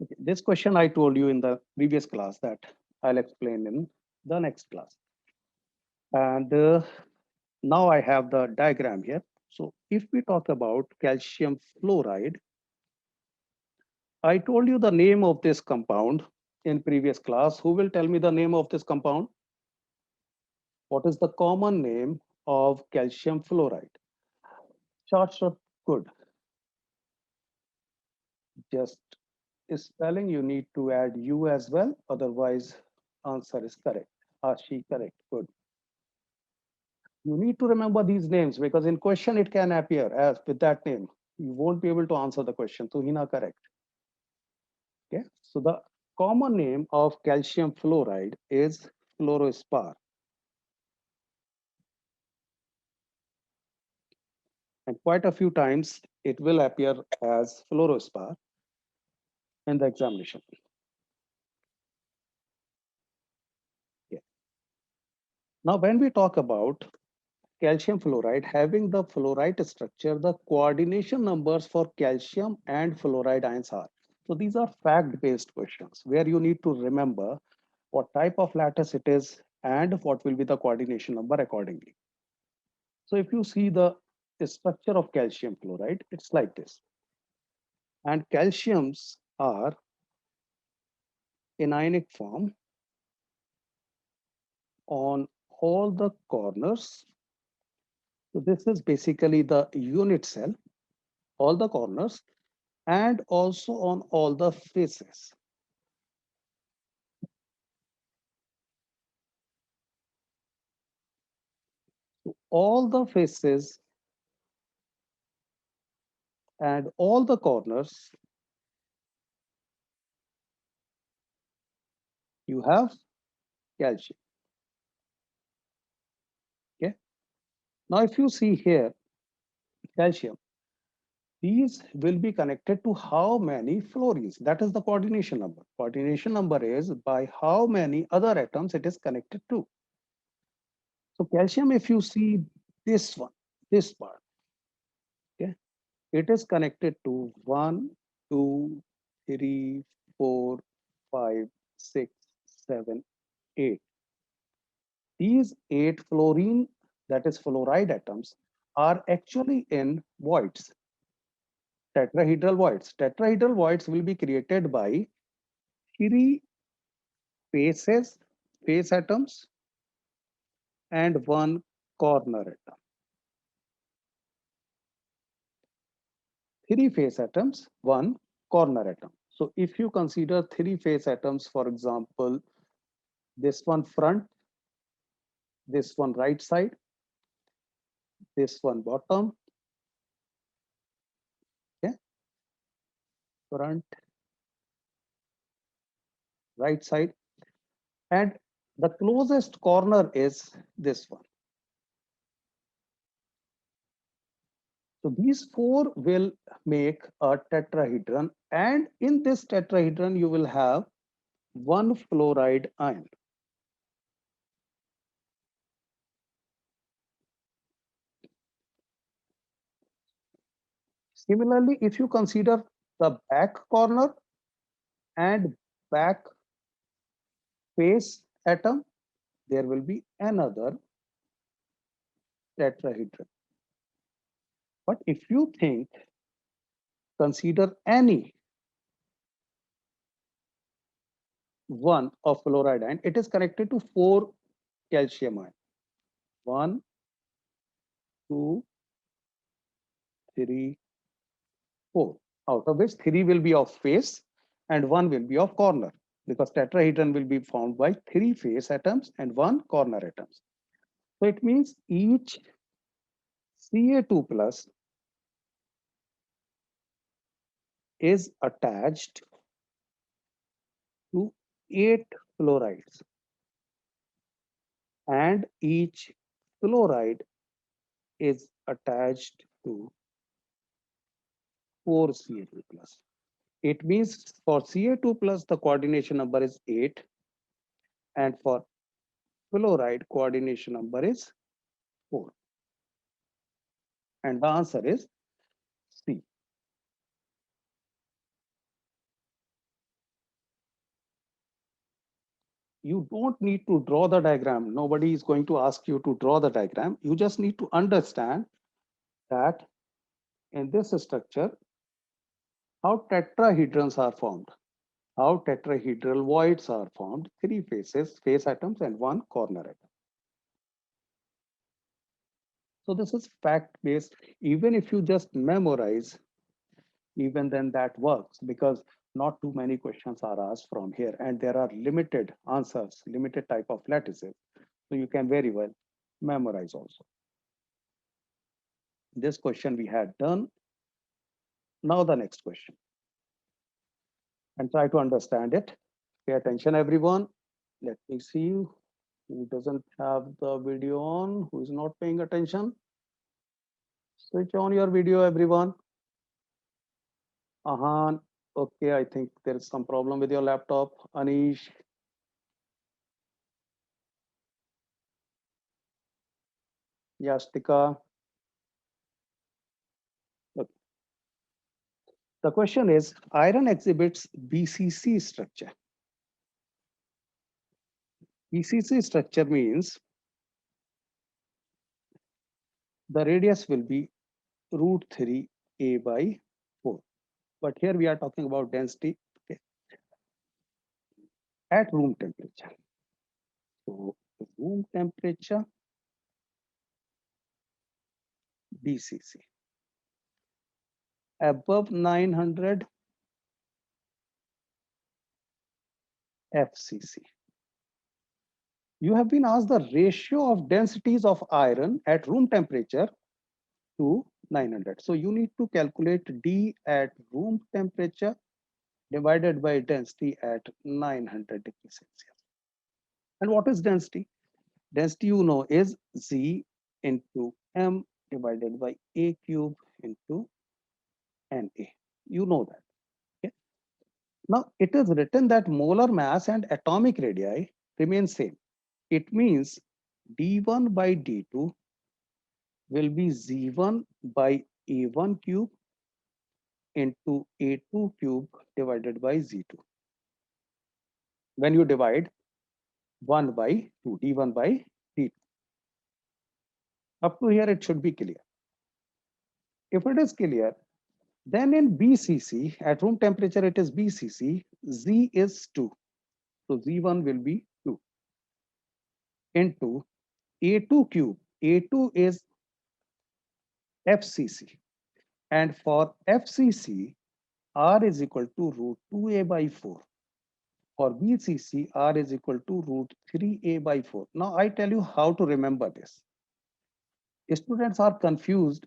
Okay, this question I told you in the previous class that I'll explain in the next class. And now I have the diagram here. So if we talk about calcium fluoride, I told you the name of this compound in previous class. Who will tell me the name of this compound? What is the common name of calcium fluoride? Short, good. Just spelling, you need to add U as well. Otherwise, answer is correct. She correct. Good. You need to remember these names because in question it can appear as with that name. You won't be able to answer the question. So Hina correct. Okay. So the common name of calcium fluoride is fluorospar. And quite a few times it will appear as fluorospar in the examination. Yeah. Now, when we talk about calcium fluoride having the fluorite structure, the coordination numbers for calcium and fluoride ions are. So these are fact-based questions where you need to remember what type of lattice it is and what will be the coordination number accordingly. So if you see the structure of calcium fluoride, it's like this. And calciums are in ionic form on all the corners. So this is basically the unit cell, all the corners, and also on all the faces. So all the faces and all the corners, you have calcium. Okay. Now, if you see here, calcium, these will be connected to how many fluorines. That is the coordination number. Coordination number is by how many other atoms it is connected to. So calcium, if you see this one, this part, okay, it is connected to 1, 2, 3, 4, 5, 6, 7, 8. These 8 fluorine, that is fluoride atoms, are actually in voids, tetrahedral voids. Tetrahedral voids will be created by 3 faces, face atoms, and 1 corner atom. 3 face atoms, 1 corner atom. So if you consider 3 face atoms, for example, this one front, this one right side, this one bottom, okay, front, right side, and the closest corner is this one. So these 4 will make a tetrahedron, and in this tetrahedron you will have 1 fluoride ion. Similarly, if you consider the back corner and back face atom, there will be another tetrahedron. But if you think, consider any one of fluoride ion, it is connected to 4 calcium ion. 1, 2, 3, 4. Out of which 3 will be of face and 1 will be of corner, because tetrahedron will be formed by 3 face atoms and 1 corner atoms. So it means each Ca2 plus is attached to 8 fluorides, and each fluoride is attached to 4 Ca2 plus. It means for Ca2 plus the coordination number is 8, and for fluoride coordination number is 4. And the answer is C. You don't need to draw the diagram. Nobody is going to ask you to draw the diagram. You just need to understand that in this structure, how tetrahedrons are formed, how tetrahedral voids are formed, three faces, face atoms, and one corner atom. So this is fact-based. Even if you just memorize, even then that works because not too many questions are asked from here and there are limited answers, limited type of lattices. So you can very well memorize also. This question we had done. Now the next question and try to understand it. Pay attention everyone. Let me see who doesn't have the video on, who is not paying attention. Switch on your video everyone. Ahan, okay, I think there is some problem with your laptop. Anish, Yastika. Okay. The question is, iron exhibits BCC structure. BCC structure means the radius will be root 3 a by 4. But here we are talking about density, okay, at room temperature. So room temperature BCC above 900 FCC. You have been asked the ratio of densities of iron at room temperature to 900. So you need to calculate D at room temperature divided by density at 900 degrees Celsius. And what is density? Density you know is Z into M divided by A cube into Na. You know that. Okay? Now it is written that molar mass and atomic radii remain same. It means D1 by D2 will be Z1 by A1 cube into A2 cube divided by Z2. When you divide 1 by 2, D1 by D2. Up to here, it should be clear. If it is clear, then in BCC, at room temperature, it is BCC, Z is 2. So Z1 will be 2 into A2 cube. A2 is FCC. And for FCC, R is equal to root 2A by 4. For BCC, R is equal to root 3A by 4. Now I tell you how to remember this. Students are confused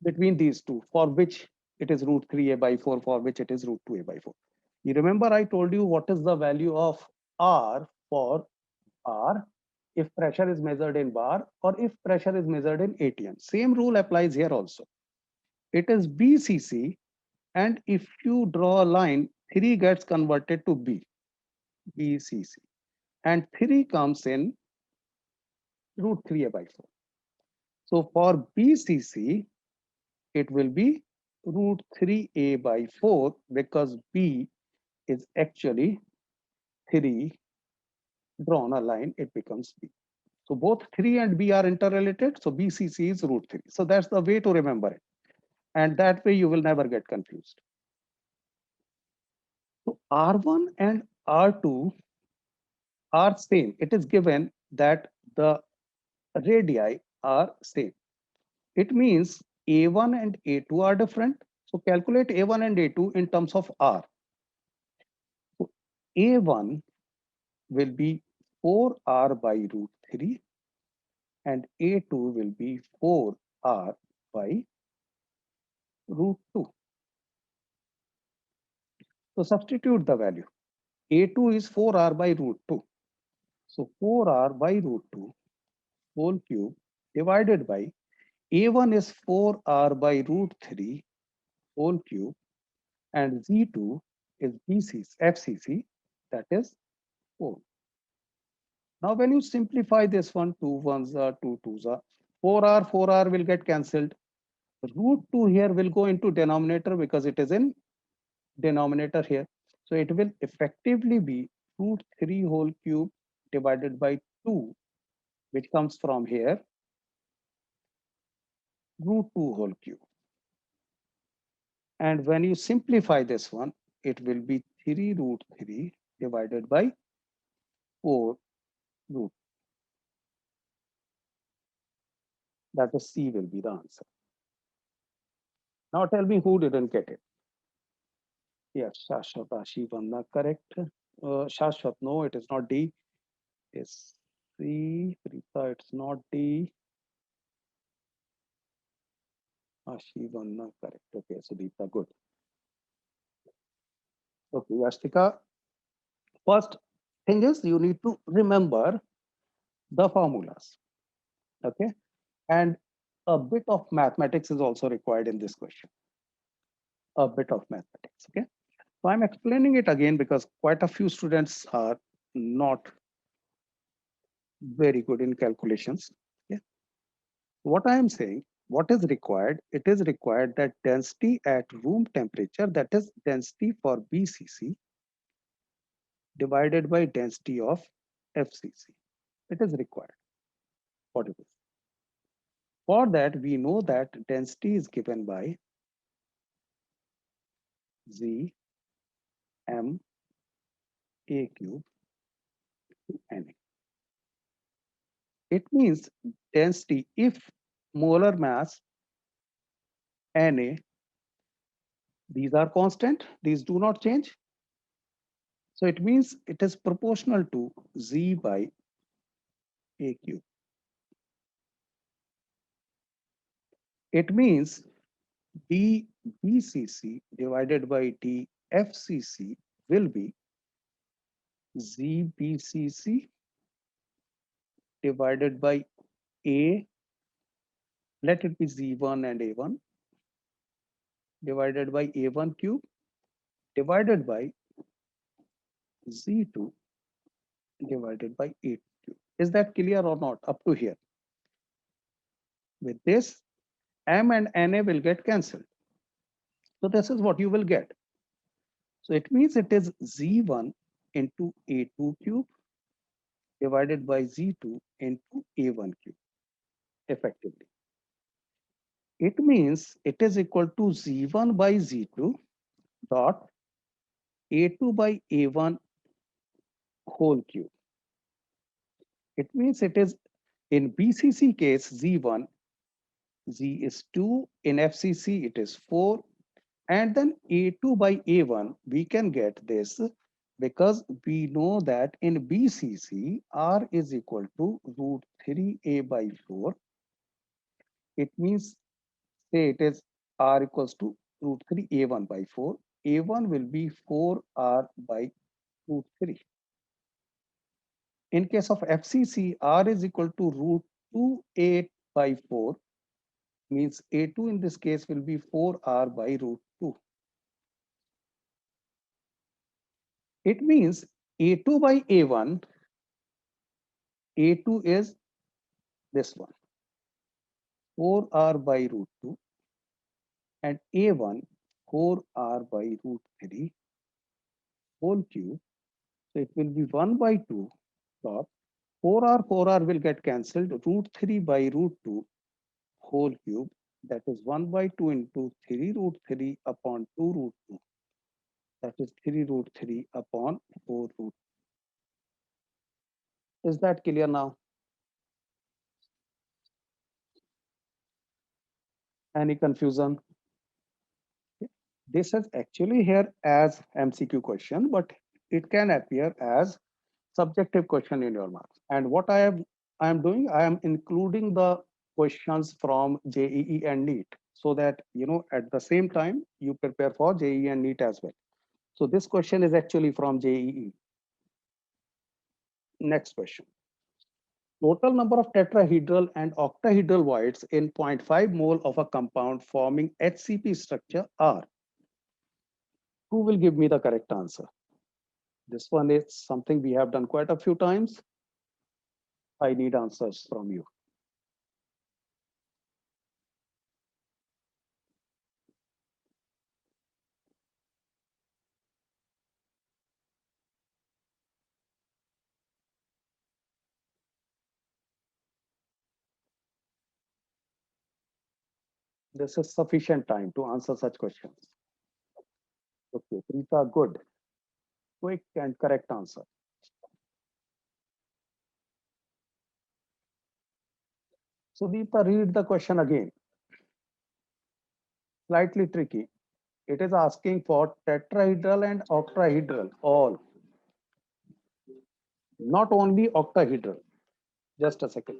between these two, for which it is root 3A by 4, for which it is root 2A by 4. You remember I told you what is the value of R for R if pressure is measured in bar or if pressure is measured in ATM. Same rule applies here also. It is BCC, and if you draw a line, 3 gets converted to B, BCC, and 3 comes in root 3A by 4. So for BCC, it will be root 3A by 4 because B is actually 3 drawn a line, it becomes B. So both 3 and B are interrelated. So BCC is root 3. So that's the way to remember it. And that way you will never get confused. So R1 and R2 are same. It is given that the radii are same. It means A1 and A2 are different. So calculate A1 and A2 in terms of R. So A1 will be 4R by root 3 and A2 will be 4R by root 2. So substitute the value. A2 is 4R by root 2. So 4R by root 2 whole cube divided by A1 is 4R by root 3 whole cube and Z2 is FCC, that is 4. Now when you simplify this one, 2 ones are 2 twos are 4R will get cancelled. Root 2 here will go into denominator because it is in denominator here. So it will effectively be root 3 whole cube divided by 2, which comes from here, root 2 whole cube. And when you simplify this one, it will be 3 root 3 divided by 4 root. That is C will be the answer. Now tell me who didn't get it. Yes, Shashwat Ashivanda, correct. Shashwat, no, it is not D. It's C. Prita, it's not D. Ashivanda, correct. Okay, Sudipta, good. Okay, Yashtika, first thing is you need to remember the formulas. Okay, and a bit of mathematics is also required in this question. A bit of mathematics. Okay, so I'm explaining it again because quite a few students are not very good in calculations. Okay, what I am saying, what is required? It is required that density at room temperature, that is density for BCC, divided by density of FCC. It is required. What it is. For that, we know that density is given by Z M A cube to Na. It means density, if molar mass Na, these are constant, these do not change. So it means it is proportional to Z by A cube. It means dBCC divided by dFCC will be ZBCC divided by A, let it be Z1 and A1, divided by A1 cube divided by Z2 divided by A2 cube. Is that clear or not up to here? With this, M and Na will get cancelled. So this is what you will get. So it means it is Z1 into A2 cube divided by Z2 into A1 cube effectively. It means it is equal to Z1 by Z2 dot A2 by A1 whole cube. It means it is in BCC case Z1, Z is 2, in FCC it is 4, and then A2 by A1 we can get this because we know that in BCC R is equal to root 3A by 4. It means, say it is R equals to root 3 A1 by 4. A1 will be 4R by root 3. In case of FCC, R is equal to root 2A by 4, means A2 in this case will be 4R by root 2. It means A2 by A1, A2 is this one, 4R by root 2, and A1, 4R by root 3 whole cube. So it will be 1 by 2 dot 4R will get cancelled, root 3 by root 2 whole cube, that is 1 by 2 into 3 root 3 upon 2 root 2, that is 3 root 3 upon 4 root. Is that clear now? Any confusion? This is actually here as MCQ question, but it can appear as subjective question in your marks. And what I am doing, I am including the questions from JEE and NEET so that at the same time you prepare for JEE and NEET as well. So this question is actually from JEE. Next question. Total number of tetrahedral and octahedral voids in 0.5 mole of a compound forming HCP structure are. Who will give me the correct answer? This one is something we have done quite a few times. I need answers from you. This is sufficient time to answer such questions. Okay, Preeta, good. Quick and correct answer. So Deepa, read the question again. Slightly tricky. It is asking for tetrahedral and octahedral, all, not only octahedral. Just a second.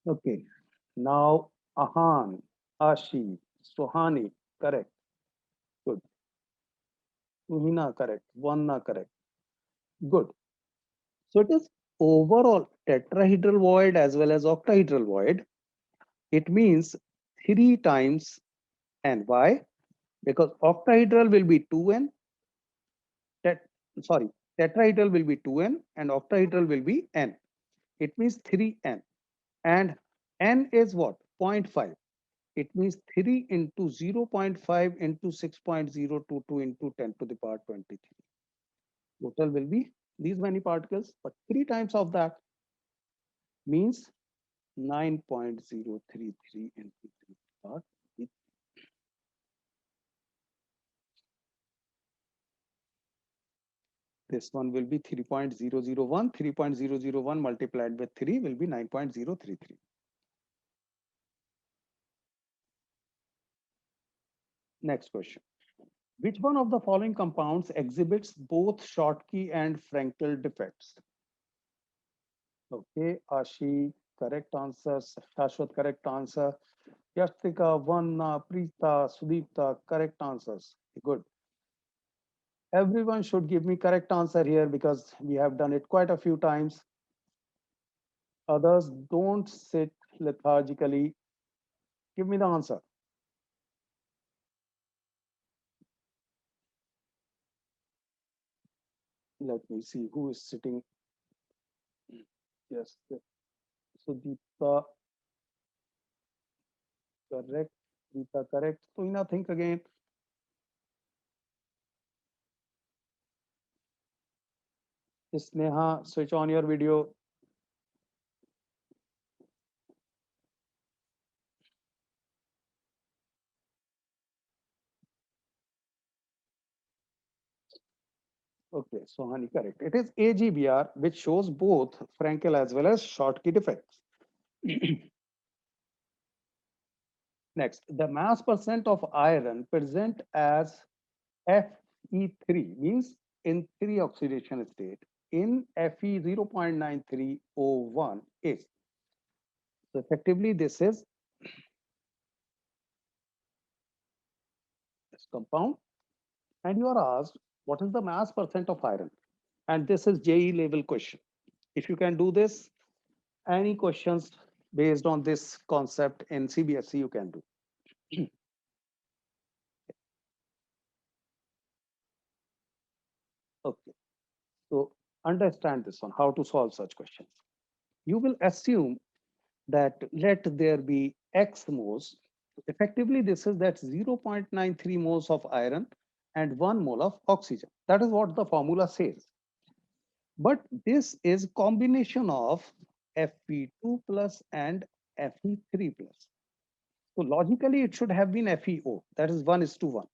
Okay. Now, Ahan, Ashi, Sohani, correct. Good. Tuhina, correct. Vanna, correct. Good. So it is overall tetrahedral void as well as octahedral void. It means 3 times n. Why? Because octahedral will be 2n, tet, sorry, tetrahedral will be 2n and octahedral will be n. It means 3n. And n is what? 0.5. It means 3 into 0.5 into 6.022 into 10 to the power 23. Total will be these many particles, but 3 times of that means 9.033 into 3 to the power 23. This one will be 3.001. 3.001 multiplied by 3 will be 9.033. Next question. Which one of the following compounds exhibits both Schottky and Frankel defects? Okay, Ashi, correct answer. Shashwat, correct answer. Yastika, Vanna, Preeta, Sudipta, correct answers. Good. Everyone should give me correct answer here because we have done it quite a few times. Others don't sit lethargically. Give me the answer. Let me see who is sitting. Yes, Sudipta, correct. Preeta, correct. Tuina, think again. Sneha, switch on your video. Okay, Sohani, correct. It is AGBR, which shows both Frankel as well as Schottky defects. Next, the mass percent of iron present as Fe3 means in 3 oxidation state in Fe 0.9301 is. So effectively, this is this compound. And you are asked, what is the mass percent of iron? And this is JE level question. If you can do this, any questions based on this concept in CBSE, you can do. Okay, so understand this one, how to solve such questions. You will assume that let there be X moles. Effectively, this is that 0.93 moles of iron and 1 mole of oxygen. That is what the formula says. But this is combination of Fe2 plus and Fe3 plus. So logically, it should have been FeO. That is 1:1.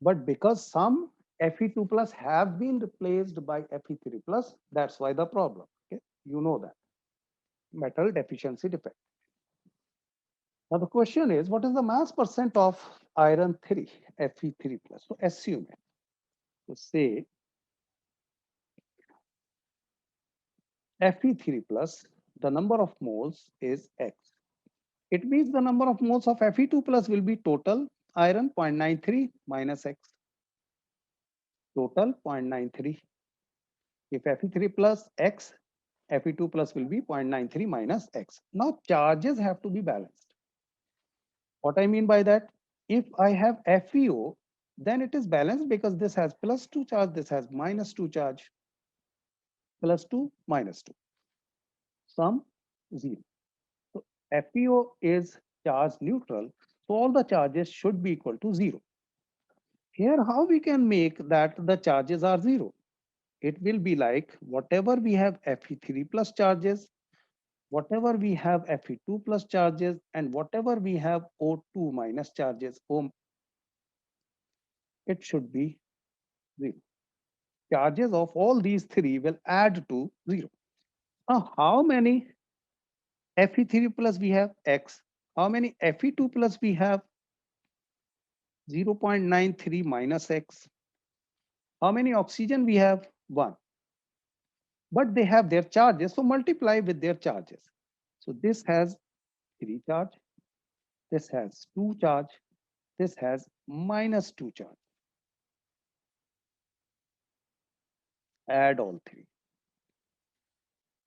But because some Fe2 plus have been replaced by Fe3 plus, that's why the problem. Okay, you know that metal deficiency defect. Now the question is, what is the mass percent of iron 3, Fe3 plus? So assume it. So say Fe3 plus, the number of moles is X. It means the number of moles of Fe2 plus will be total iron 0.93 minus X. Total 0.93. If Fe3 plus X, Fe2 plus will be 0.93 minus X. Now charges have to be balanced. What I mean by that, if I have FeO, then it is balanced because this has +2 charge, this has -2 charge, +2, -2, sum 0. So FeO is charge neutral, so all the charges should be equal to 0. Here, how we can make that the charges are 0? It will be like whatever we have Fe3 plus charges, whatever we have Fe2 plus charges, and whatever we have O2 minus charges, it should be 0. Charges of all these three will add to 0. Now, how many Fe3 plus we have X? How many Fe2 plus we have 0.93 minus X? How many oxygen we have? 1. But they have their charges, so multiply with their charges. So this has 3 charge, this has 2 charge, this has -2 charge. Add all three.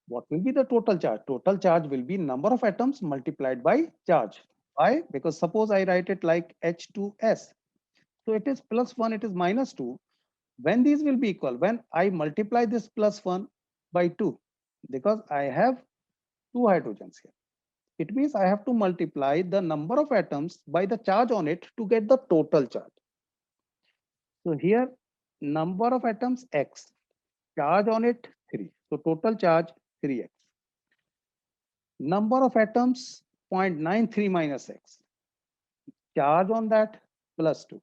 What will be the total charge? Total charge will be number of atoms multiplied by charge. Why? Because suppose I write it like H2S. So it is +1, it is -2. When these will be equal? When I multiply this +1 by 2, because I have 2 hydrogens here. It means I have to multiply the number of atoms by the charge on it to get the total charge. So here, number of atoms X, charge on it 3. So total charge 3x. Number of atoms 0.93 minus x. Charge on that +2.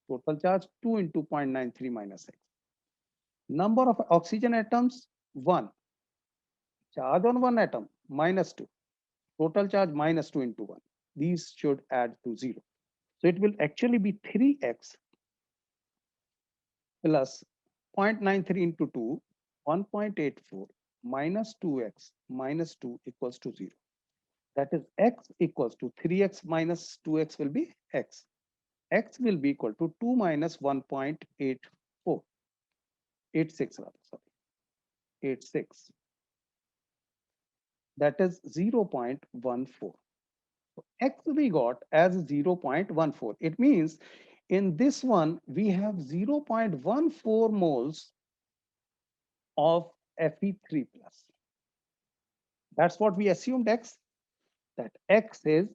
Total charge 2 into 0.93 minus x. Number of oxygen atoms 1. Charge on one atom -2. Total charge -2 into 1. These should add to 0. So it will actually be 3x plus 0.93 into 2, 1.84 minus 2x minus 2 equals to 0. That is x equals to 3x minus 2x will be x. X will be equal to 2 minus 1.84, 86 rather, sorry, 86. That is 0.14. So x we got as 0.14. It means in this one, we have 0.14 moles of Fe3 plus. That's what we assumed x, that x is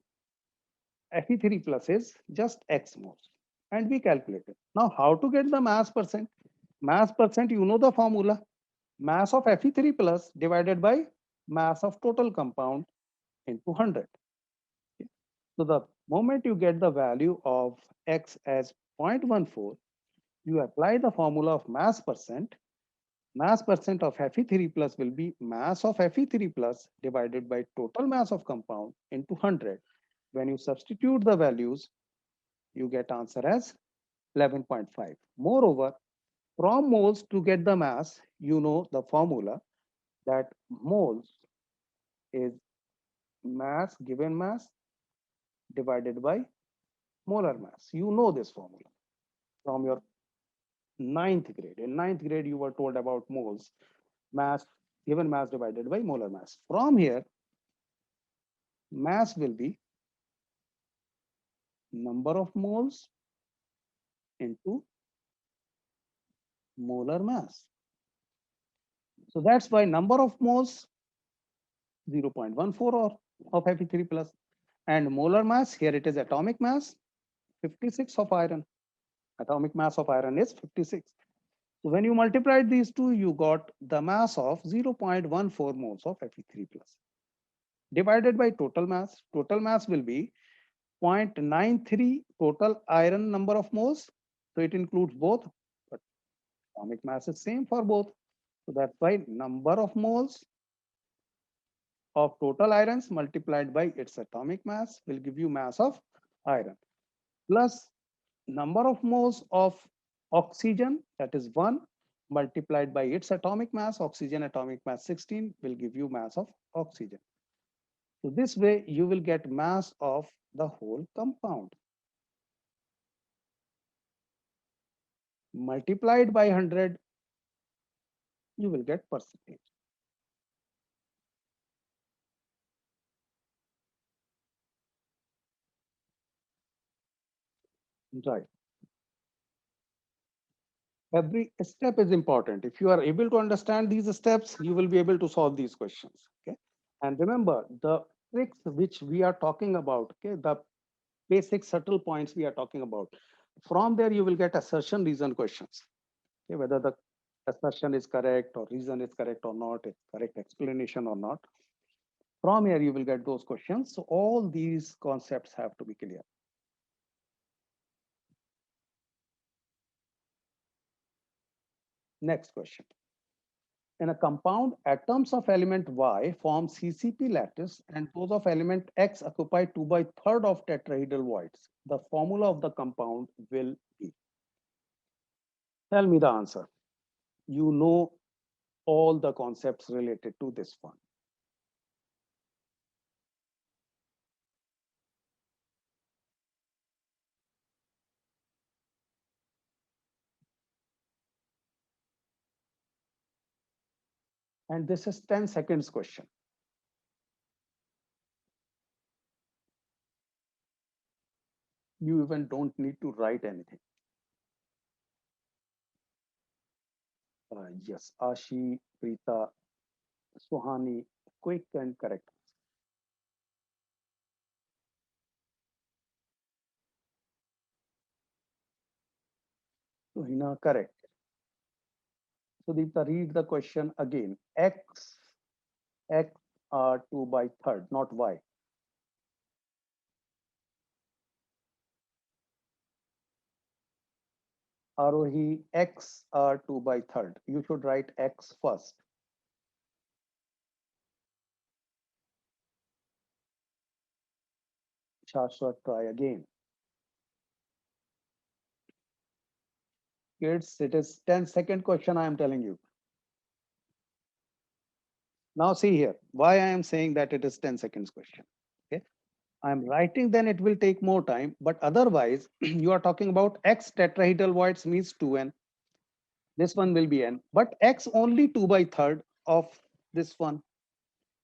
Fe3 plus is just x moles. And we calculated. Now, how to get the mass percent? Mass percent, you know the formula. Mass of Fe3 plus divided by mass of total compound into 100. Okay. So the moment you get the value of x as 0.14, you apply the formula of mass percent. Mass percent of Fe3 plus will be mass of Fe3 plus divided by total mass of compound into 100. When you substitute the values, you get answer as 11.5. Moreover, from moles to get the mass, you know the formula that moles is mass given mass divided by molar mass. You know this formula from your ninth grade. In ninth grade, you were told about moles, mass given mass divided by molar mass. From here, mass will be number of moles into molar mass. So that's why number of moles 0.14 or of Fe3 plus, and molar mass, here it is atomic mass 56 of iron. Atomic mass of iron is 56. So when you multiplied these two, you got the mass of 0.14 moles of Fe3 plus divided by total mass. Total mass will be 0.93 total iron number of moles. So it includes both, but atomic mass is same for both. So that's why number of moles of total irons multiplied by its atomic mass will give you mass of iron, plus number of moles of oxygen, that is 1, multiplied by its atomic mass. Oxygen atomic mass 16 will give you mass of oxygen. So this way you will get mass of the whole compound. Multiplied by 100, you will get percentage. Right. Every step is important. If you are able to understand these steps, you will be able to solve these questions. Okay. And remember the tricks which we are talking about, okay, the basic subtle points we are talking about. From there, you will get assertion reason questions. Okay, whether the assertion is correct or reason is correct or not, it's correct explanation or not. From here, you will get those questions. So all these concepts have to be clear. Next question. In a compound, atoms of element Y form CCP lattice and those of element X occupy 2 by third of tetrahedral voids. The formula of the compound will be. Tell me the answer. You know all the concepts related to this one. And this is 10 seconds question. You even don't need to write anything. Yes, Ashi, Preeta, Suhani, quick and correct. Suhina, correct. So Deepta, read the question again. X are 2 by third, not Y. Arohi, X are 2 by third. You should write X first. Shashwat, try again. Kids, it is 10-second question I am telling you. Now see here, why I am saying that it is 10 seconds question. Okay. I'm writing, then it will take more time. But otherwise, you are talking about X tetrahedral voids means 2n. This one will be n. But X only 2 by third of this one.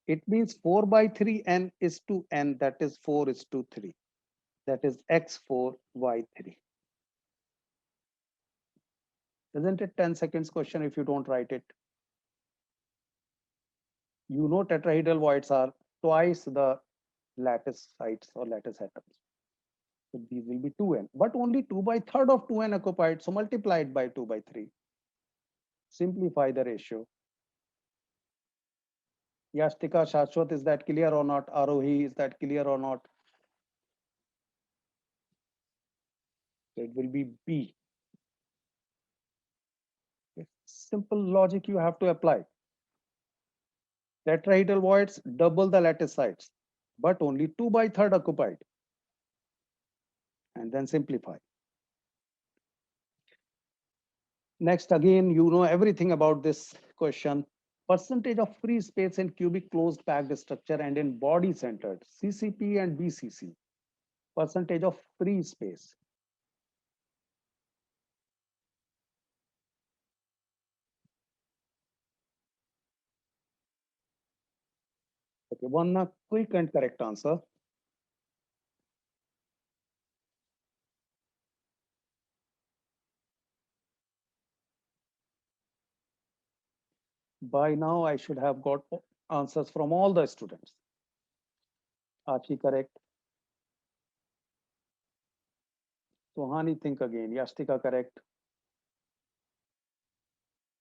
It means 4 by 3 n is to n. That is 4 is to 3. That is X4 Y3. Isn't it 10 seconds question if you don't write it? You know tetrahedral voids are twice the lattice sites or lattice atoms. So these will be 2n, but only 2 by third of 2n occupied. So multiply it by 2 by 3. Simplify the ratio. Yastika, Shashwat, is that clear or not? Arohi, is that clear or not? So it will be B. Okay. Simple logic you have to apply. Tetrahedral voids double the lattice sites, but only 2 by third occupied. And then simplify. Next, again, you know everything about this question. Percentage of free space in cubic closed packed structure and in body centered, CCP and BCC. Percentage of free space. Okay, one quick and correct answer. By now, I should have got answers from all the students. Achi, correct. Sohani, think again. Yastika, correct.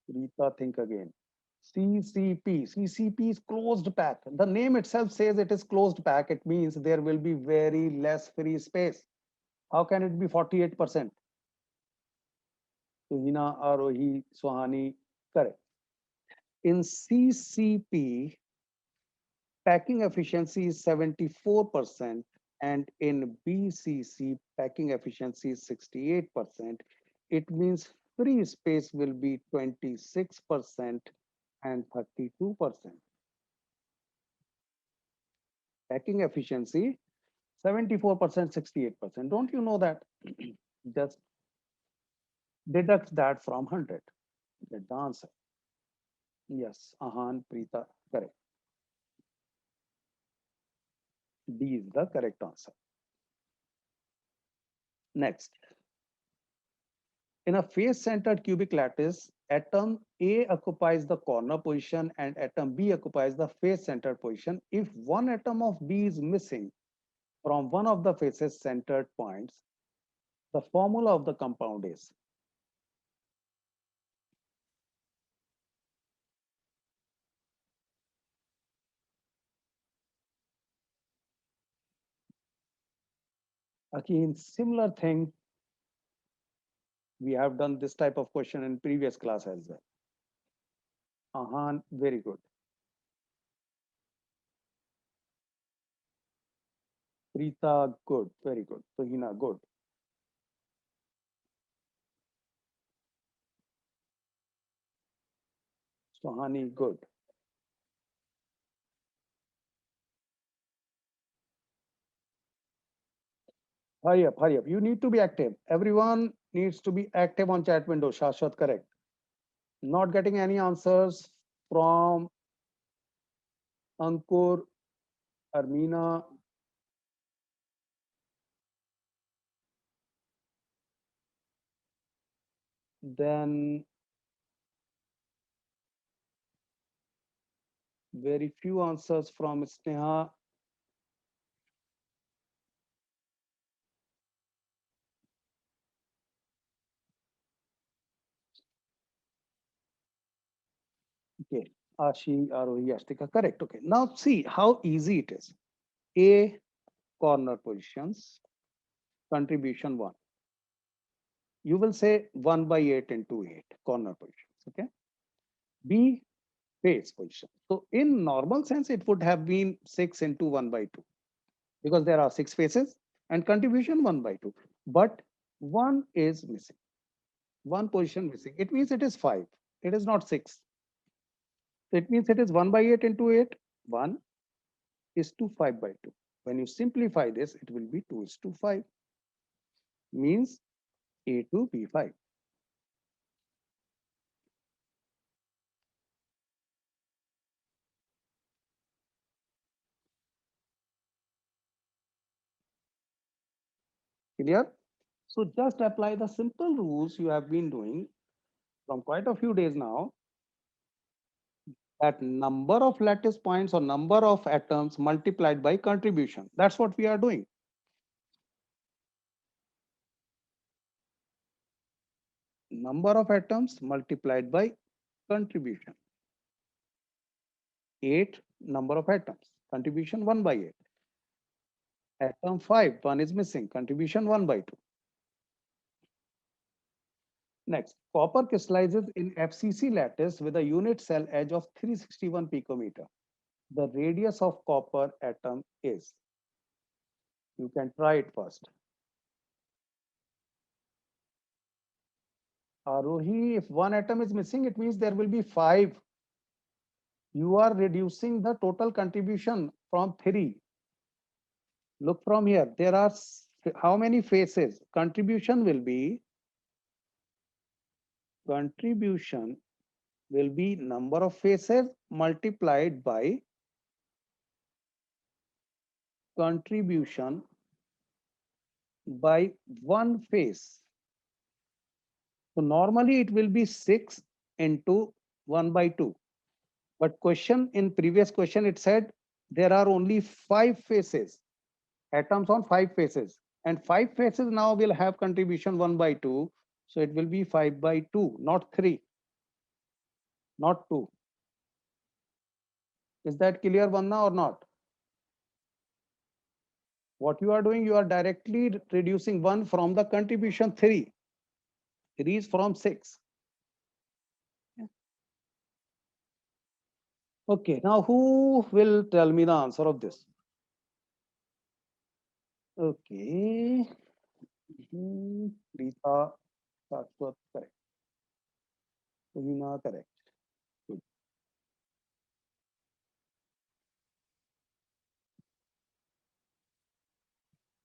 Rita, think again. CCP. CCP is closed pack. The name itself says it is closed pack. It means there will be very less free space. How can it be 48%? Tuhina, Arohi, Sohani, correct. In CCP, packing efficiency is 74%, and in BCC, packing efficiency is 68%. It means free space will be 26% and 32%. Packing efficiency 74%, 68%. Don't you know that? Just deduct that from 100. Get the answer. Yes, Ahan, Preeta, correct. D is the correct answer. Next. In a face-centered cubic lattice, atom A occupies the corner position and atom B occupies the face-centered position. If one atom of B is missing from one of the faces centered points, the formula of the compound is. Again, similar thing, we have done this type of question in previous class as well. Ahan, very good. Preeta, good, very good. Tuhina, good. Sohani, good. Hurry up. You need to be active. Everyone needs to be active on chat window. Shashwat, correct. Not getting any answers from Ankur, Armina. Then very few answers from Sneha. Okay. Ashi, Arohi, Astika, correct. Okay. Now see how easy it is. A, corner positions, contribution 1. You will say 1 by 8 into 8 corner positions. Okay. B, face position. So in normal sense, it would have been 6 into 1 by 2 because there are 6 faces and contribution 1 by 2. But 1 is missing. One position missing. It means it is 5. It is not 6. It means it is 1 by 8 into 8. 1 is to 5 by 2. When you simplify this, it will be 2 is to 5. Means A to B5. Clear? So just apply the simple rules you have been doing from quite a few days now. That number of lattice points or number of atoms multiplied by contribution. That's what we are doing. Number of atoms multiplied by contribution. 8 number of atoms. Contribution 1 by 8. Atom 5, 1 is missing. Contribution 1 by 2. Next, copper crystallizes in FCC lattice with a unit cell edge of 361 picometer. The radius of copper atom is. You can try it first. Arohi, if one atom is missing, it means there will be 5. You are reducing the total contribution from 3. Look from here. There are how many faces? Contribution will be number of faces multiplied by contribution by one face. So normally it will be 6 into 1 by 2. But question in previous question it said there are only 5 faces, atoms on 5 faces. And 5 faces now will have contribution 1 by 2. So it will be 5 by 2, not 3, not 2. Is that clear, Vanna, or not? What you are doing, you are directly reducing 1 from the contribution 3. 3 is from 6. Okay, now who will tell me the answer of this? Okay. Rita, Shashwat, correct. Tuhina, correct. Good.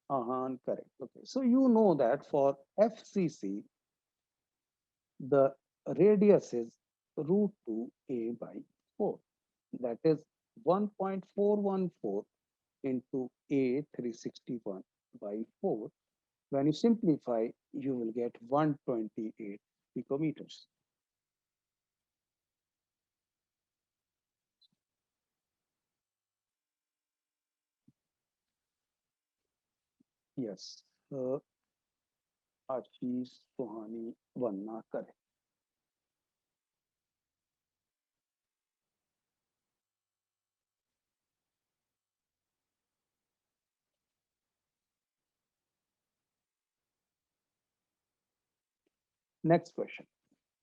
Ahan, correct. Okay, so you know that for FCC, the radius is root 2 a by 4. That is 1.414 into a 361 by 4. When you simplify, you will get 128 picometers. Yes, Ashish Sohani Vanna correct. Next question.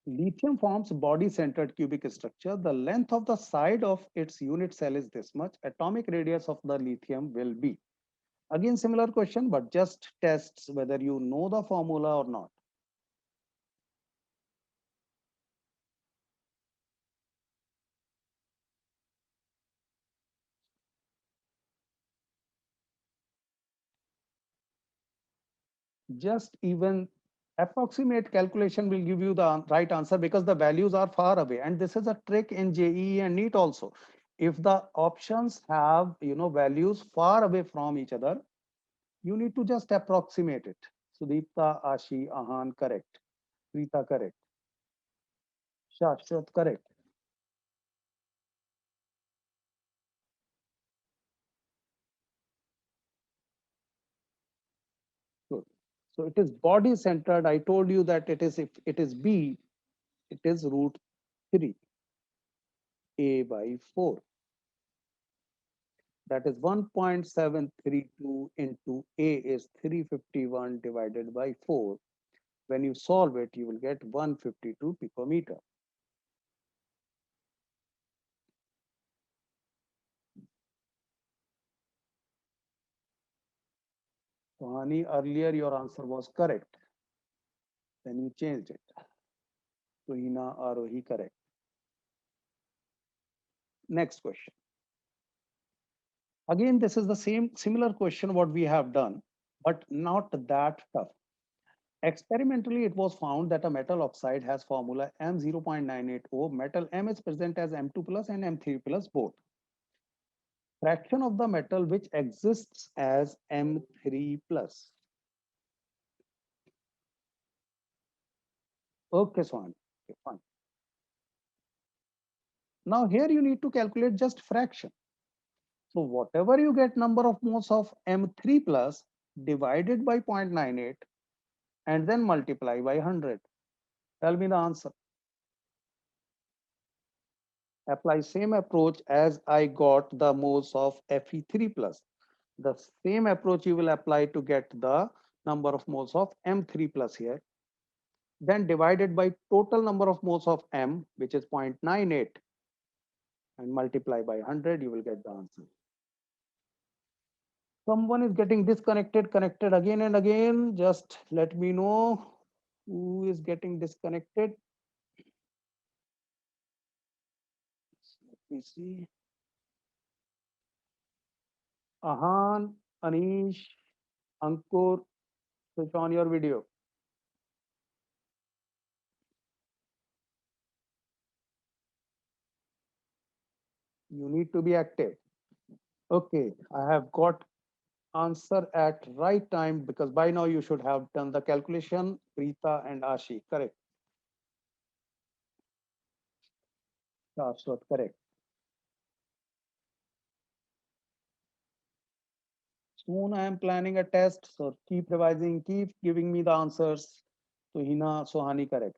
Lithium forms body-centered cubic structure. The length of the side of its unit cell is this much. Atomic radius of the lithium will be. Again, similar question, but just tests whether you know the formula or not. Just even approximate calculation will give you the right answer because the values are far away. And this is a trick in JEE and NEET also. If the options have values far away from each other, you need to just approximate it. Sudipta, Ashi, Ahan, correct. Rita, correct. Shashwat, correct. Good. So it is body centered. I told you that it is, if it is B, it is root 3, A by 4. That is 1.732 into A is 351 divided by 4. When you solve it, you will get 152 picometer. So, Hani, earlier your answer was correct. Then you changed it. So, Hina, Arohi, correct. Next question. Again, this is the same similar question what we have done, but not that tough. Experimentally, it was found that a metal oxide has formula M0.980. Metal M is present as M2 plus and M3 plus both. Fraction of the metal which exists as M3 plus. Okay, Swan. Okay, fine. Now here you need to calculate just fraction. So whatever you get number of moles of M3 plus divided by 0.98 and then multiply by 100. Tell me the answer. Apply same approach as I got the moles of Fe3 plus. The same approach you will apply to get the number of moles of M3 plus here. Then divided by total number of moles of M, which is 0.98, and multiply by 100, you will get the answer. Someone is getting disconnected, connected again and again. Just let me know who is getting disconnected. Let me see. Ahan, Anish, Ankur, switch on your video. You need to be active. Okay, I have got answer at right time because by now you should have done the calculation. Preeta and Ashi, correct. Shashwat, correct. Soon I am planning a test, so keep revising, keep giving me the answers. So Hina, Sohani, correct.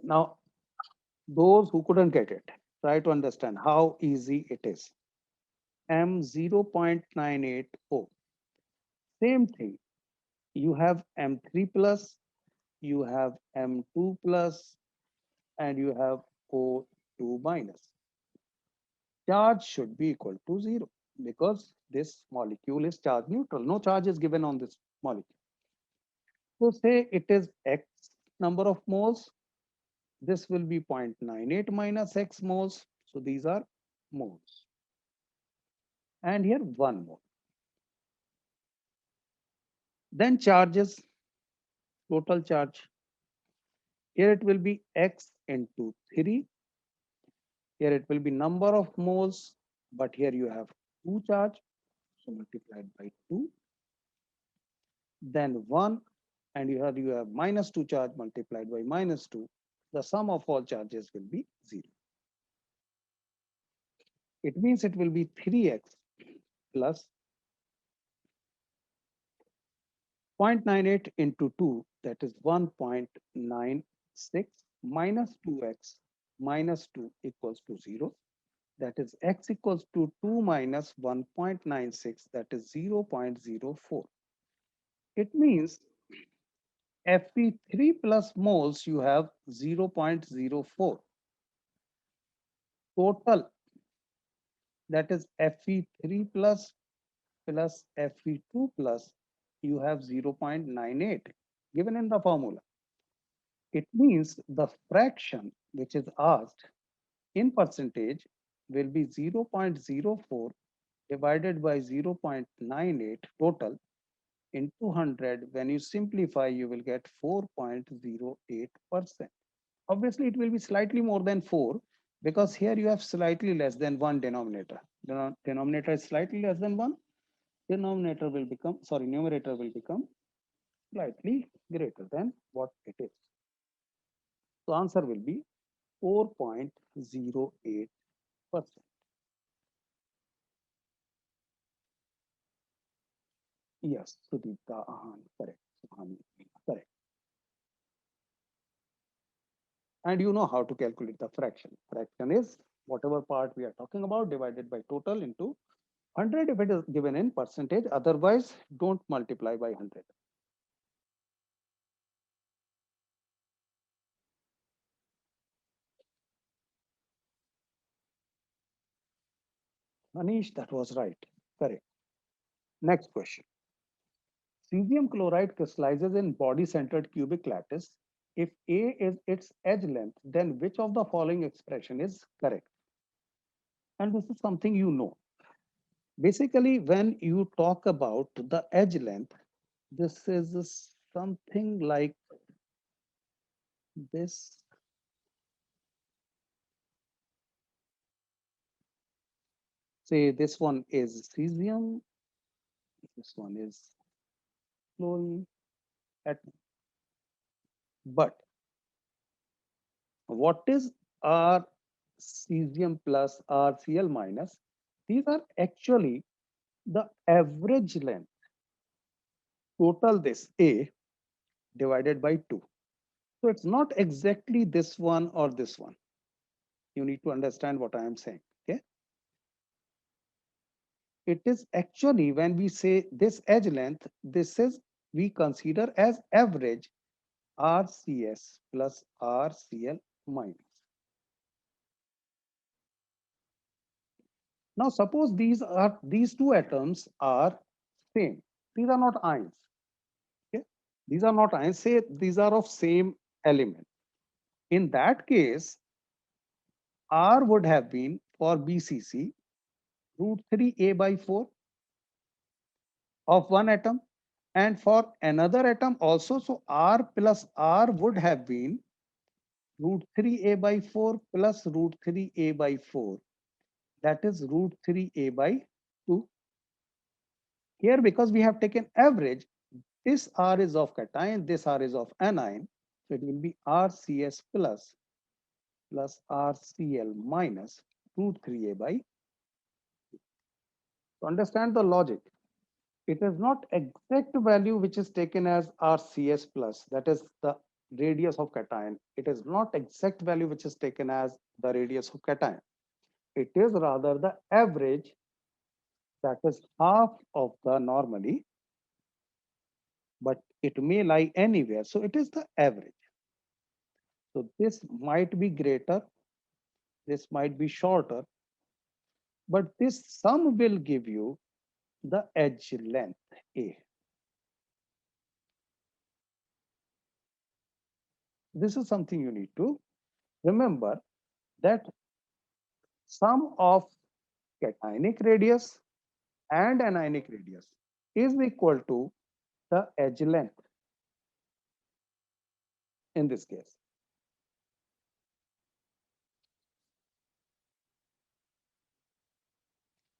Now, those who couldn't get it, try to understand how easy it is. M0.980. Same thing. You have M3 plus, you have M2 plus, and you have O2 minus. Charge should be equal to 0 because this molecule is charge neutral. No charge is given on this molecule. So say it is X number of moles. This will be 0.98 minus X moles. So these are moles. And here 1 mole. Then charges, total charge. Here it will be x into 3. Here it will be number of moles, but here you have 2 charge, so multiplied by 2. Then 1, and you have minus 2 charge multiplied by minus 2. The sum of all charges will be 0. It means it will be 3x plus 0.98 into 2, that is 1.96, minus 2x minus 2 equals to 0. That is x equals to 2 minus 1.96, that is 0.04. It means Fe3 plus moles you have 0.04. Total, that is Fe3 plus Fe2 plus, you have 0.98 given in the formula. It means the fraction which is asked in percentage will be 0.04 divided by 0.98 total into 100. When you simplify, you will get 4.08%. Obviously, it will be slightly more than 4 because here you have slightly less than 1 denominator. The denominator is slightly less than 1. Numerator will become slightly greater than what it is. So answer will be 4.08%. Yes, Sudipta, correct. Correct. And you know how to calculate the fraction. Fraction is whatever part we are talking about divided by total into 100 if it is given in percentage. Otherwise, don't multiply by 100. Manish, that was right. Correct. Next question. Cesium chloride crystallizes in body-centered cubic lattice. If A is its edge length, then which of the following expression is correct? And this is something you know. Basically, when you talk about the edge length, this is something like this. Say this one is cesium, this one is fluorine. But what is R cesium plus RCl minus? These are actually the average length, total this A divided by 2. So it's not exactly this one or this one. You need to understand what I am saying. Okay. It is actually when we say this edge length, this is we consider as average RCS plus RCl minus. Now suppose these two atoms are same. These are not ions. Okay? These are not ions. Say these are of same element. In that case, R would have been for BCC root 3a by 4 of one atom, and for another atom also. So R plus R would have been root 3a by 4 plus root 3a by 4. That is root 3a by 2. Here, because we have taken average, this R is of cation, this R is of anion. So it will be RCS plus RCl minus root 3a by. To understand the logic, it is not exact value which is taken as RCS plus, that is the radius of cation. It is not exact value which is taken as the radius of cation. It is rather the average, that is half of the normally, but it may lie anywhere. So it is the average. So this might be greater, this might be shorter, but this sum will give you the edge length A. This is something you need to remember, that sum of cationic radius and anionic radius is equal to the edge length in this case.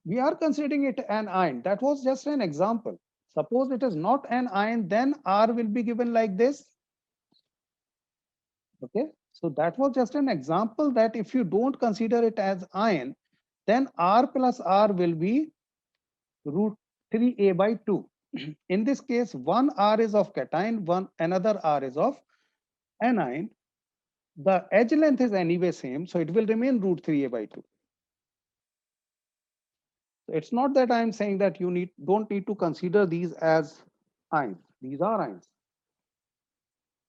We are considering it an ion. That was just an example. Suppose it is not an ion, then R will be given like this. Okay, so that was just an example that if you don't consider it as ion, then R plus R will be root 3a by 2. In this case, one R is of cation, another R is of anion. The edge length is anyway same, so it will remain root 3a by 2. So it's not that I'm saying that you don't need to consider these as ions. These are ions.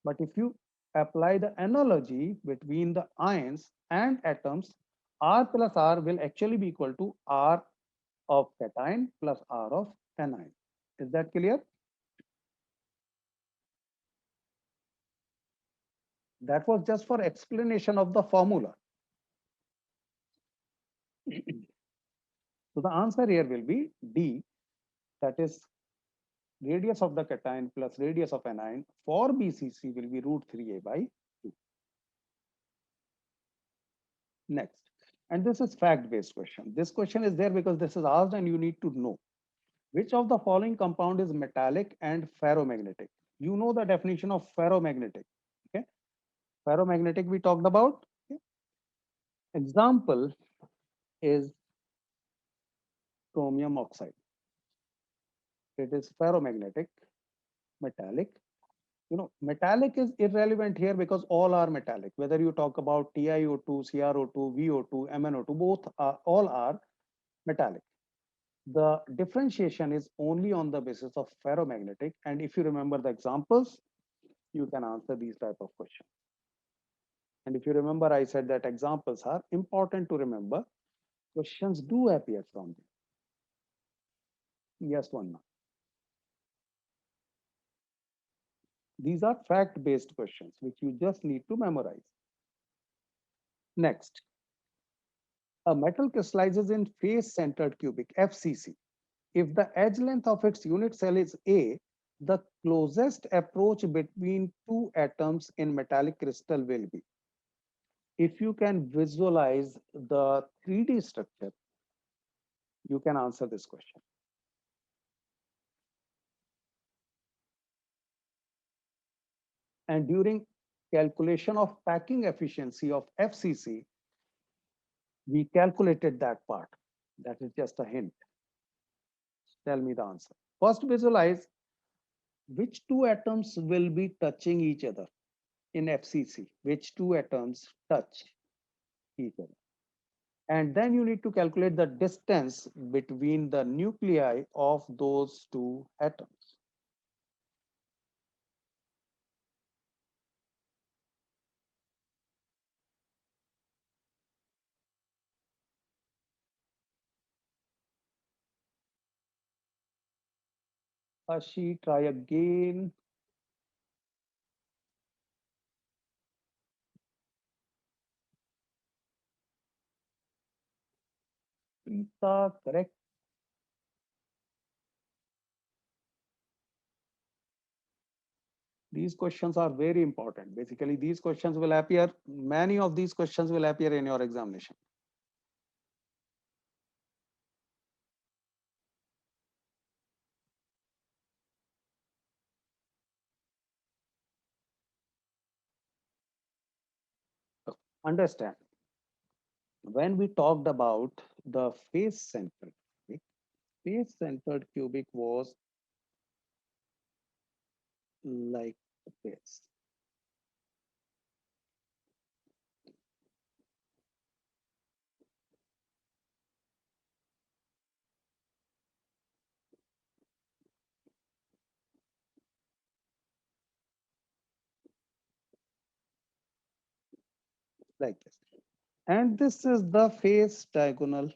But if you apply the analogy between the ions and atoms, R plus R will actually be equal to R of cation plus R of anion. Is that clear? That was just for explanation of the formula. So the answer here will be D, that is radius of the cation plus radius of anion for BCC will be root 3a by 2. Next, and this is fact-based question. This question is there because this is asked and you need to know which of the following compound is metallic and ferromagnetic. You know the definition of ferromagnetic. Okay, ferromagnetic we talked about. Okay? Example is chromium oxide. It is ferromagnetic, metallic. You know, metallic is irrelevant here because all are metallic. Whether you talk about TiO2, CrO2, VO2, MnO2, all are metallic. The differentiation is only on the basis of ferromagnetic. And if you remember the examples, you can answer these type of questions. And if you remember, I said that examples are important to remember. Questions do appear from them. Yes, one. These are fact-based questions, which you just need to memorize. Next, a metal crystallizes in face-centered cubic, FCC. If the edge length of its unit cell is A, the closest approach between two atoms in metallic crystal will be. If you can visualize the 3D structure, you can answer this question. And during calculation of packing efficiency of FCC, we calculated that part. That is just a hint. Tell me the answer. First, visualize which two atoms will be touching each other in FCC, which two atoms touch each other. And then you need to calculate the distance between the nuclei of those two atoms. Ashi, try again. Preeta, correct. These questions are very important. Basically, these questions will appear, many of these questions will appear in your examination. Understand, when we talked about the face-centered cubic, face-centered cubic was like this. Like this. And this is the face diagonal.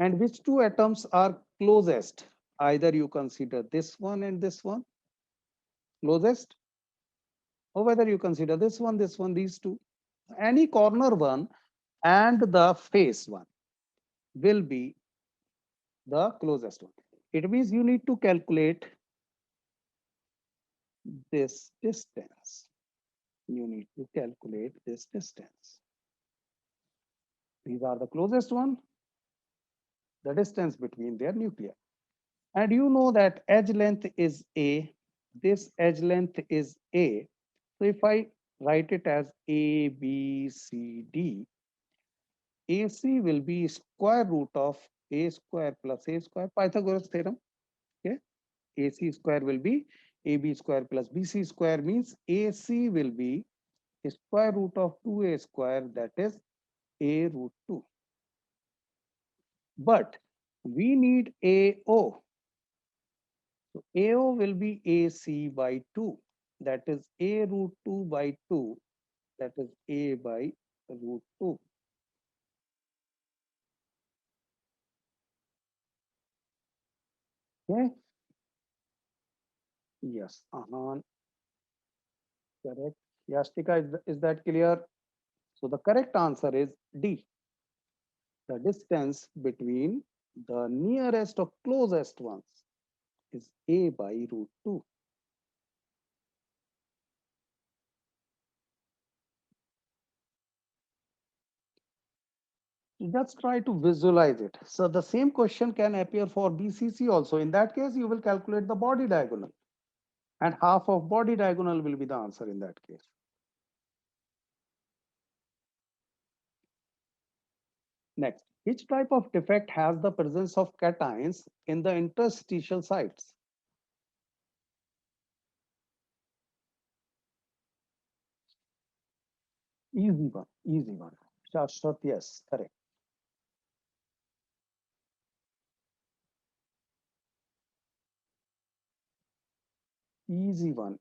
And which two atoms are closest? Either you consider this one and this one closest, or whether you consider this one, these two. Any corner one and the face one will be the closest one. It means you need to calculate this distance. You need to calculate this distance. These are the closest one, the distance between their nuclei. And you know that edge length is A. This edge length is A. So if I write it as A, B, C, D, AC will be square root of A square plus A square, Pythagoras theorem. Okay. AC square will be AB square plus BC square, means AC will be square root of 2A square, that is A root 2. But we need AO. So AO will be AC by 2. That is A root 2 by 2. That is A by root 2. Okay. Yes. Correct. Yastika, is that clear? So the correct answer is D. The distance between the nearest or closest ones is A by root 2. Just try to visualize it. So the same question can appear for BCC also. In that case, you will calculate the body diagonal, and half of body diagonal will be the answer in that case. Next, which type of defect has the presence of cations in the interstitial sites? Easy one, easy one. Shashwat, yes, correct. Easy one.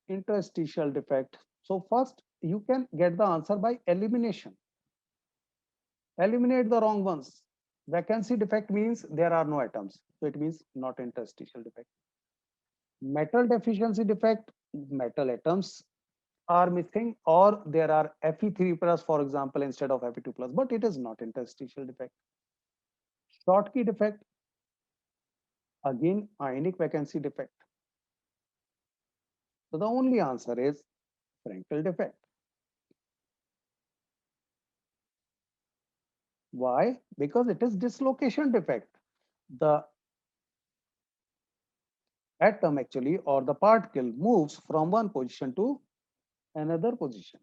Interstitial defect. So first, you can get the answer by elimination. Eliminate the wrong ones. Vacancy defect means there are no atoms. So it means not interstitial defect. Metal deficiency defect, metal atoms are missing, or there are Fe3 plus, for example, instead of Fe2 plus, but it is not interstitial defect. Schottky defect, again, ionic vacancy defect. So the only answer is Frankel defect. Why? Because it is dislocation defect. The atom actually, or the particle, moves from one position to another position.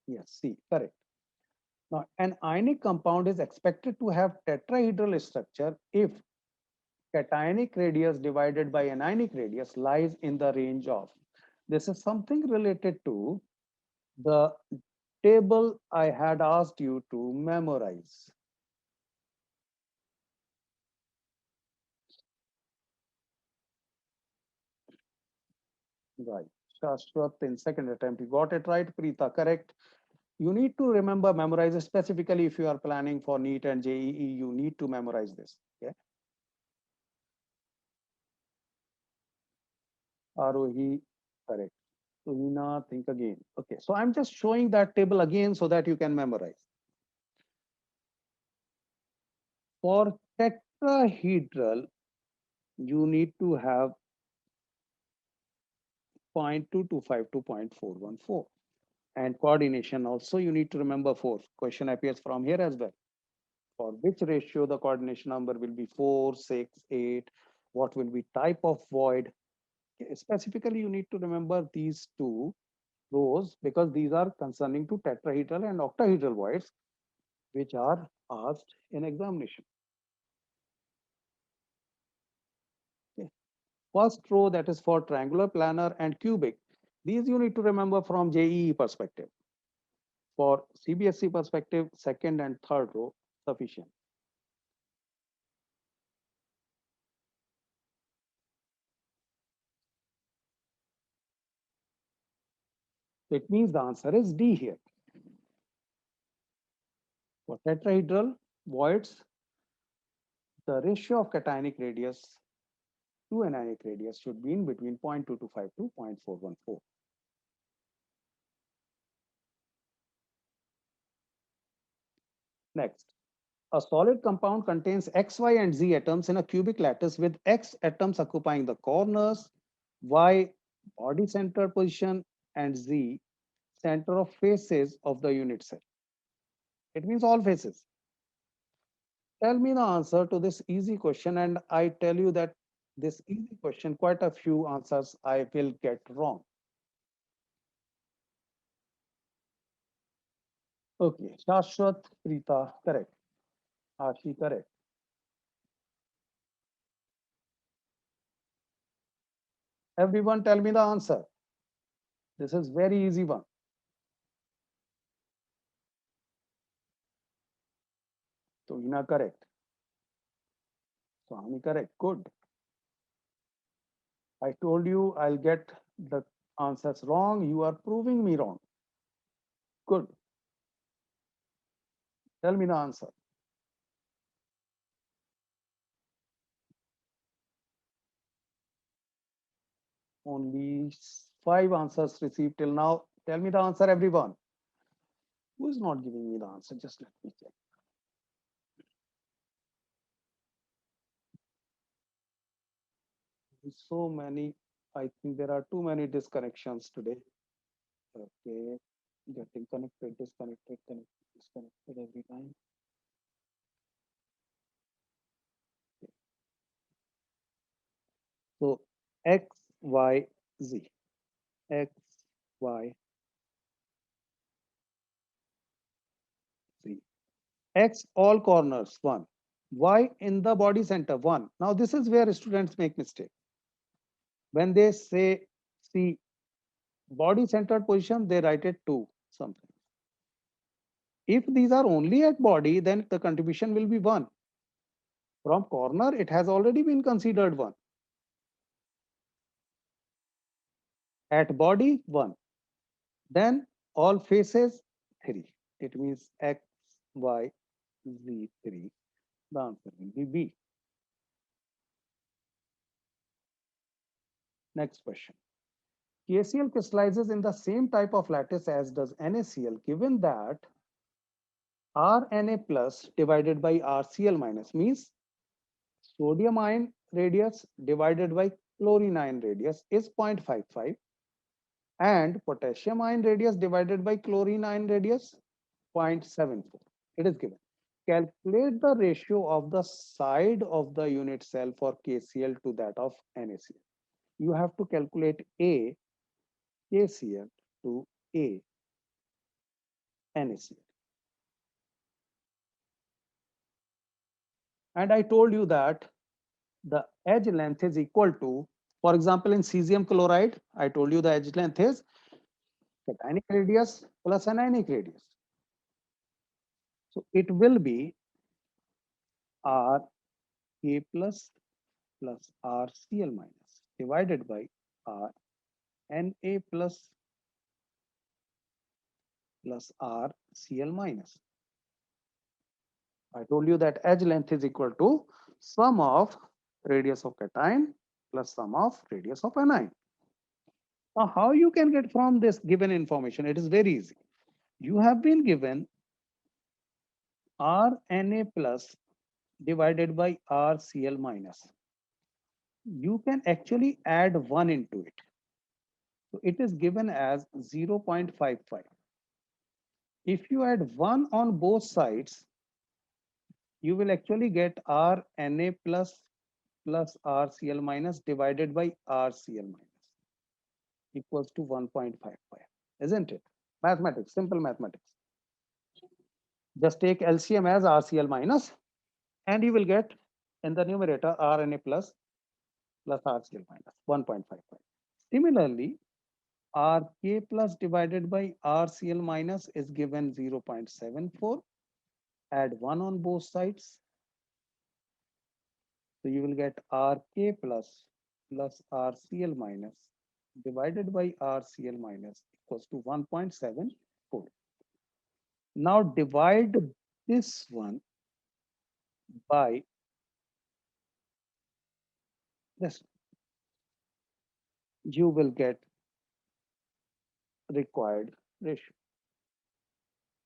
Yes, C, correct. Now, an ionic compound is expected to have tetrahedral structure if cationic radius divided by anionic radius lies in the range of. This is something related to the table I had asked you to memorize. Right. Shashwat, in second attempt, you got it right. Preeta, correct. You need to remember, memorize, specifically if you are planning for NEET and JEE, you need to memorize this. Okay. Arohi, correct. Tuhina, think again. Okay, so I'm just showing that table again so that you can memorize. For tetrahedral, you need to have 0.225 to 0.414. And coordination also, you need to remember 4. Question appears from here as well. For which ratio the coordination number will be 4, 6, 8? What will be type of void? Specifically, you need to remember these two rows because these are concerning to tetrahedral and octahedral voids, which are asked in examination. Okay. First row, that is for triangular, planar, and cubic. These you need to remember from JEE perspective. For CBSE perspective, second and third row sufficient. It means the answer is D here. For tetrahedral voids, the ratio of cationic radius to anionic radius should be in between 0.225 to 0.414. Next, A solid compound contains X, Y, and Z atoms in a cubic lattice with X atoms occupying the corners, Y body center position, and Z center of faces of the unit cell. It means all faces. Tell me the answer to this easy question, and I tell you that this easy question, quite a few answers I will get wrong. Okay, Shashwat, Preeta, correct. Ashi, correct. Everyone tell me the answer. This is very easy one. Tohina, correct. Swami, correct. Good. I told you I'll get the answers wrong. You are proving me wrong. Good. Tell me the answer. Only five answers received till now. Tell me the answer, everyone. Who is not giving me the answer? Just let me check. So many. I think there are too many disconnections today. Okay. Getting connected, disconnected, connected, disconnected every time. So X, Y, Z. X, Y, Z. X all corners 1. Y in the body center 1. Now this is where students make mistake. When they say see body centered position, they write it 2 something. If these are only at body, then the contribution will be 1. From corner, it has already been considered 1. At body 1. Then all faces 3. It means X, Y, Z 3. The answer will be B. Next question. KCl crystallizes in the same type of lattice as does NaCl, given that Rna plus divided by RCl minus means sodium ion radius divided by chlorine ion radius is 0.55 and potassium ion radius divided by chlorine ion radius 0.74. It is given. Calculate the ratio of the side of the unit cell for KCl to that of NaCl. You have to calculate A KCl to A NaCl. And I told you that the edge length is equal to, for example, in cesium chloride, I told you the edge length is cationic radius plus anionic radius. So it will be R K plus RCl minus divided by R Na plus RCl minus. I told you that edge length is equal to sum of radius of cation plus sum of radius of anion. Now, how you can get from this given information? It is very easy. You have been given Rna plus divided by RCl minus. You can actually add 1 into it. So it is given as 0.55. If you add 1 on both sides, you will actually get Rna plus RCl minus divided by RCl minus equals to 1.55, isn't it? Mathematics, simple mathematics. Just take LCM as RCl minus and you will get in the numerator Rna plus RCl minus 1.55. Similarly, Rk plus divided by RCl minus is given 0.74. Add 1 on both sides. So you will get Rk plus RCl minus divided by RCl minus equals to 1.74. Now divide this one by this. You will get required ratio.